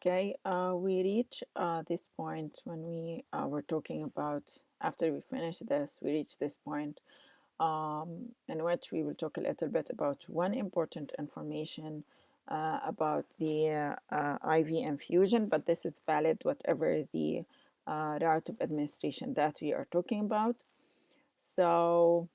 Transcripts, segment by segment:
Okay, we reach this point when we were talking about, after we finish this, we reach this point in which we will talk a little bit about one important information about the IV infusion, but this is valid whatever the route of administration that we are talking about. So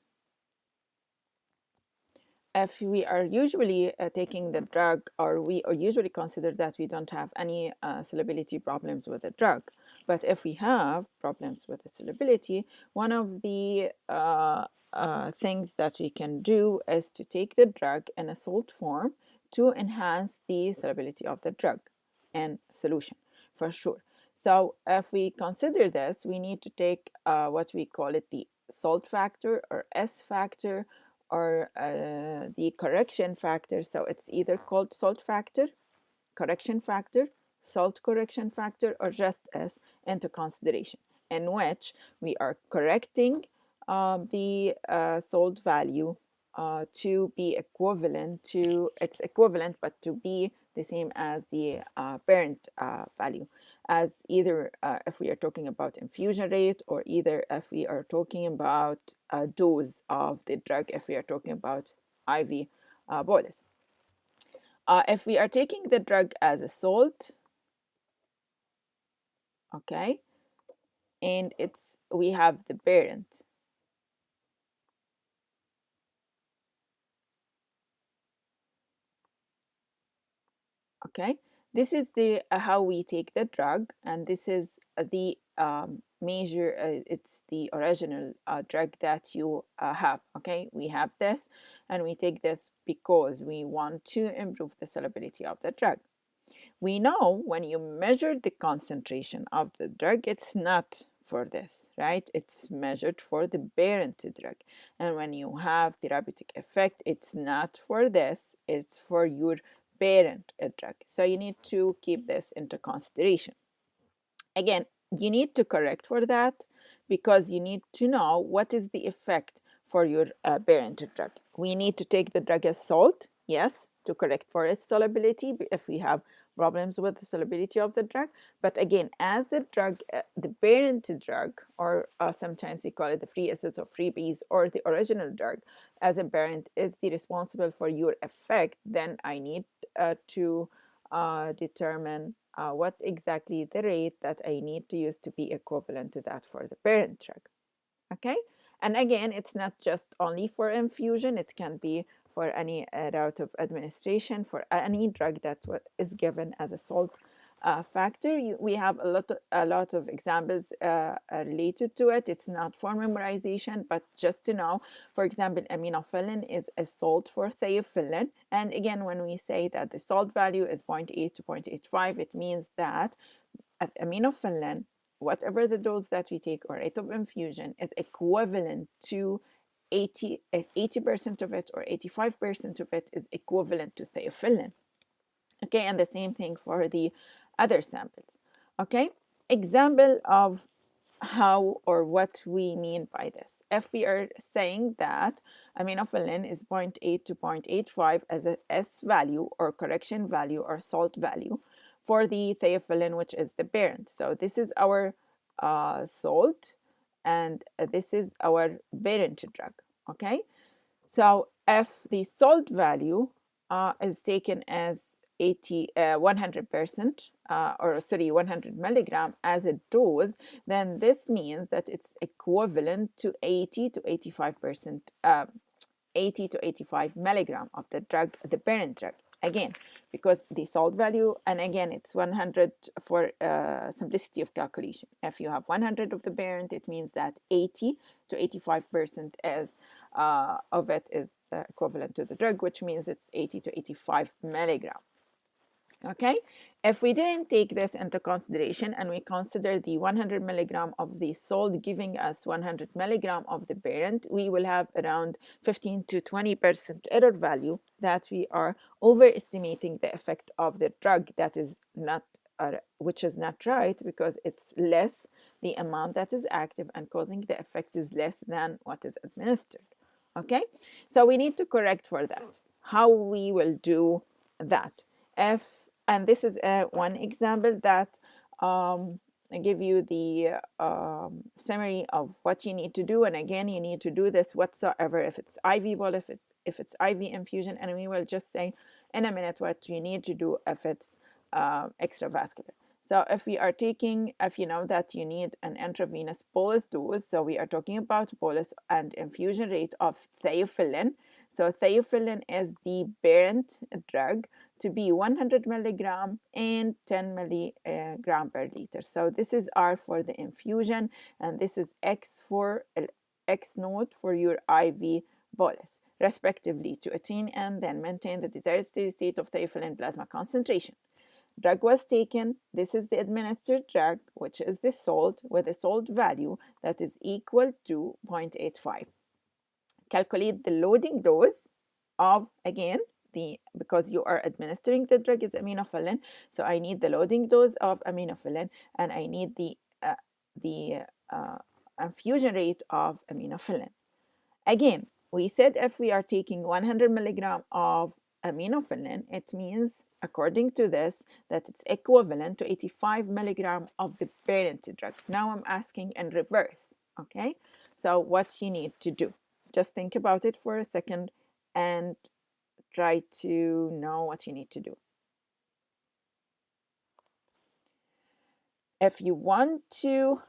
if we are usually taking the drug, or we are usually consider that we don't have any solubility problems with the drug. But if we have problems with the solubility, one of the things that we can do is to take the drug in a salt form to enhance the solubility of the drug and solution, for sure. So if we consider this, we need to take what we call it the salt factor or S factor, or the correction factor. So it's either called salt factor, correction factor, salt correction factor, or just S into consideration, in which we are correcting the salt value to be equivalent to, it's equivalent, but to be the same as the parent value, as either if we are talking about infusion rate, or either if we are talking about a dose of the drug, if we are talking about IV bolus. If we are taking the drug as a salt, okay, and we have the parent, okay, this is the how we take the drug, and this is the measure, it's the original drug that you have. Okay, we have this, and we take this because we want to improve the solubility of the drug. We know when you measure the concentration of the drug, it's not for this, right? It's measured for the parent drug. And when you have therapeutic effect, it's not for this, it's for your parent drug. So you need to keep this into consideration. Again, you need to correct for that, because you need to know what is the effect for your parent drug. We need to take the drug as salt, yes, to correct for its solubility if we have problems with the solubility of the drug. But again, as the drug, the parent drug, or sometimes we call it the free acids or freebies, or the original drug as a parent, is the responsible for your effect, then I need to determine what exactly the rate that I need to use to be equivalent to that for the parent drug. Okay, and again, it's not just only for infusion, it can be for any route of administration, for any drug that is given as a salt factor. We have a lot of examples related to it. It's not for memorization, but just to know. For example, aminophylline is a salt for theophylline. And again, when we say that the salt value is 0.8 to 0.85, it means that at aminophylline, whatever the dose that we take or rate of infusion is equivalent to 80% of it, or 85% of it is equivalent to theophylline. Okay, and the same thing for the other samples. Okay, example of how or what we mean by this. If we are saying that aminophylline is 0.8 to 0.85 as a S value, or correction value, or salt value, for the theophylline, which is the parent. So this is our salt, and this is our parent drug. Okay, so if the salt value is taken as 100%, or sorry, 100 milligram as a dose, then this means that it's equivalent to 80 to 85%, 80 to 85 milligram of the drug, the parent drug. Again, because the salt value, and again, it's 100 for simplicity of calculation. If you have 100 of the parent, it means that 80 to 85% of it is equivalent to the drug, which means it's 80 to 85 milligram. Okay, if we didn't take this into consideration, and we consider the 100 milligram of the salt giving us 100 milligram of the parent, we will have around 15 to 20% error value, that we are overestimating the effect of the drug, that is not which is not right, because it's less the amount that is active, and causing the effect is less than what is administered. Okay, so we need to correct for that. How we will do that? If And this is one example that I give you the summary of what you need to do. And again, you need to do this whatsoever, if it's IV ball, if it's IV infusion, and we will just say in a minute what you need to do if it's extravascular. So if we are taking, if you know that you need an intravenous bolus dose, so we are talking about bolus and infusion rate of theophylline. So theophylline is the parent drug to be 100 milligram and 10 milligram per liter. So this is R for the infusion, and this is X for X naught for your IV bolus, respectively, to attain and then maintain the desired steady state of theophylline plasma concentration. Drug was taken. This is the administered drug, which is the salt, with a salt value that is equal to 0.85. Calculate the loading dose of, again, because you are administering the drug is aminophylline, so I need the loading dose of aminophylline, and I need the infusion rate of aminophylline. Again, we said if we are taking 100 milligram of aminophylline, it means, according to this, that it's equivalent to 85 milligram of the parent drug. Now I'm asking in reverse, okay? So what you need to do, just think about it for a second and try to know what you need to do. If you want to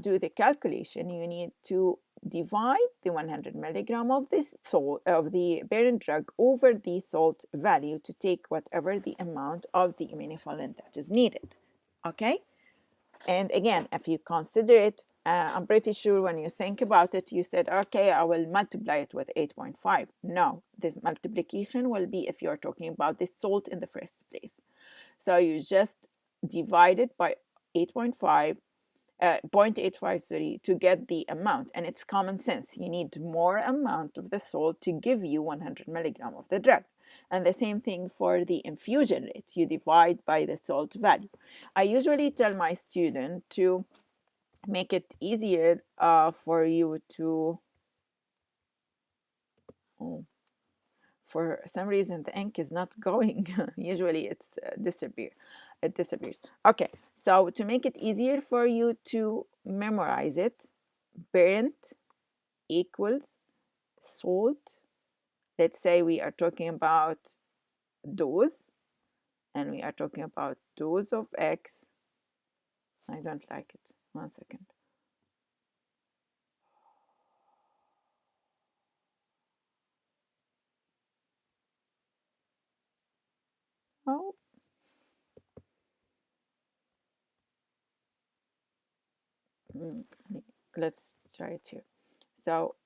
do the calculation, you need to divide the 100 milligram of this salt of the parent drug over the salt value to take whatever the amount of the aminophylline that is needed. Okay, and again, if you consider it, I'm pretty sure when you think about it, you said, okay, I will multiply it with 8.5. No, this multiplication will be if you're talking about the salt in the first place. So you just divide it by 8.5, 0.85, sorry, to get the amount. And it's common sense. You need more amount of the salt to give you 100 milligram of the drug. And the same thing for the infusion rate. You divide by the salt value. I usually tell my student to make it easier for you to, for some reason the ink is not going. Usually it's it disappears. Okay, so to make it easier for you to memorize it, parent equals salt. Let's say we are talking about dose, and we are talking about dose of X. I don't like it. 1 second. Oh. Let's try it here. So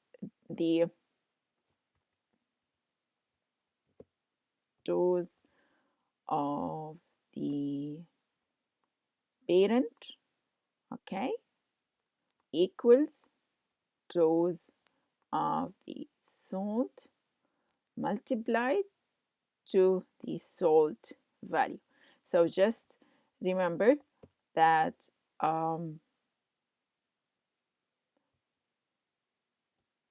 the dose of the parent, okay, equals dose of the salt multiplied to the salt value. So just remember that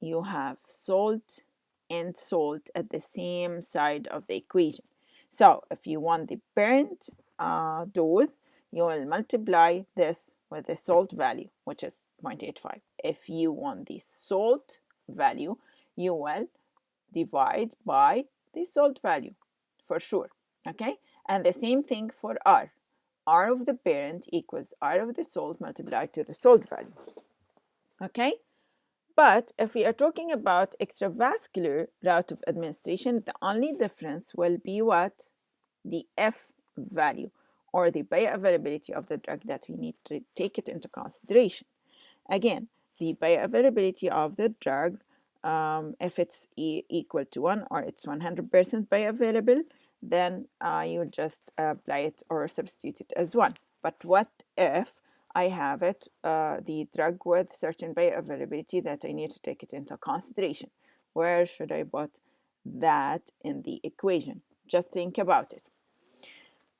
you have salt and salt at the same side of the equation. So if you want the parent dose, you will multiply this with the salt value, which is 0.85. If you want the salt value, you will divide by the salt value for sure. Okay, and the same thing for R. R of the parent equals R of the salt multiplied to the salt value. Okay, but if we are talking about extravascular route of administration, the only difference will be what? The F value, or the bioavailability of the drug, that we need to take it into consideration. Again, the bioavailability of the drug, if it's equal to 1 or it's 100% bioavailable, then you just apply it or substitute it as 1. But what if I have it, the drug with certain bioavailability, that I need to take it into consideration? Where should I put that in the equation? Just think about it.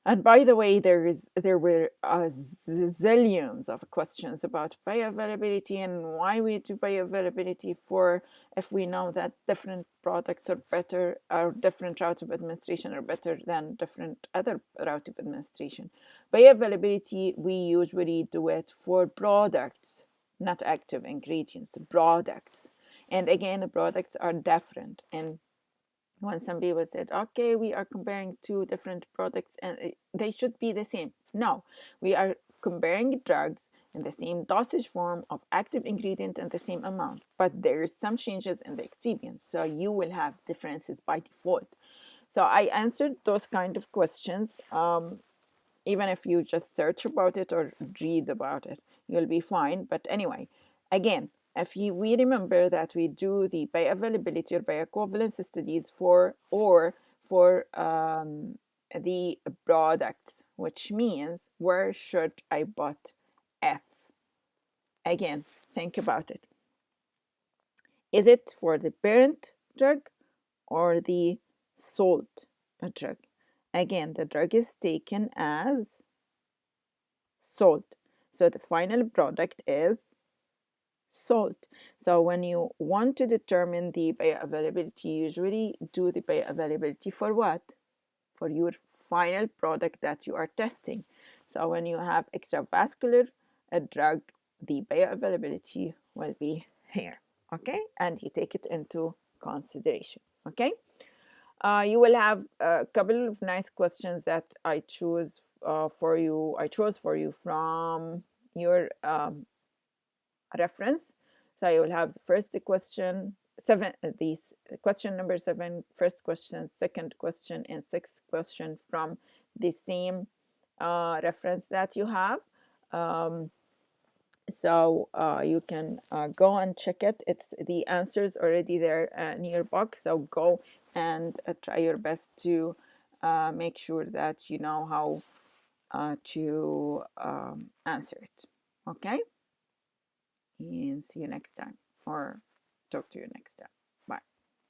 And by the way, there were zillions of questions about bioavailability and why we do bioavailability for, if we know that different products are better, or different route of administration are better than different other route of administration. Bioavailability, we usually do it for products, not active ingredients, products. And again, the products are different. And when some people said, okay, we are comparing two different products and they should be the same. No, we are comparing drugs in the same dosage form of active ingredient and the same amount, but there's some changes in the excipients. So you will have differences by default. So I answered those kind of questions. Even if you just search about it or read about it, you'll be fine. But anyway, again, if we remember that we do the bioavailability or bioequivalence studies for the products, which means where should I put F? Again, think about it. Is it for the parent drug or the salt drug? Again, the drug is taken as salt. So the final product is salt. So when you want to determine the bioavailability, you usually do the bioavailability for what? For your final product that you are testing. So when you have extravascular drug, the bioavailability will be here, okay? And you take it into consideration, okay? You will have a couple of nice questions that I chose for you. I chose for you from your reference. So you will have first question seven. These question number 7, first question, second question, and sixth question from the same reference that you have. So you can go and check it. It's the answers already there in your box. So go and try your best to make sure that you know how to answer it. Okay, and see you next time, or talk to you next time. Bye.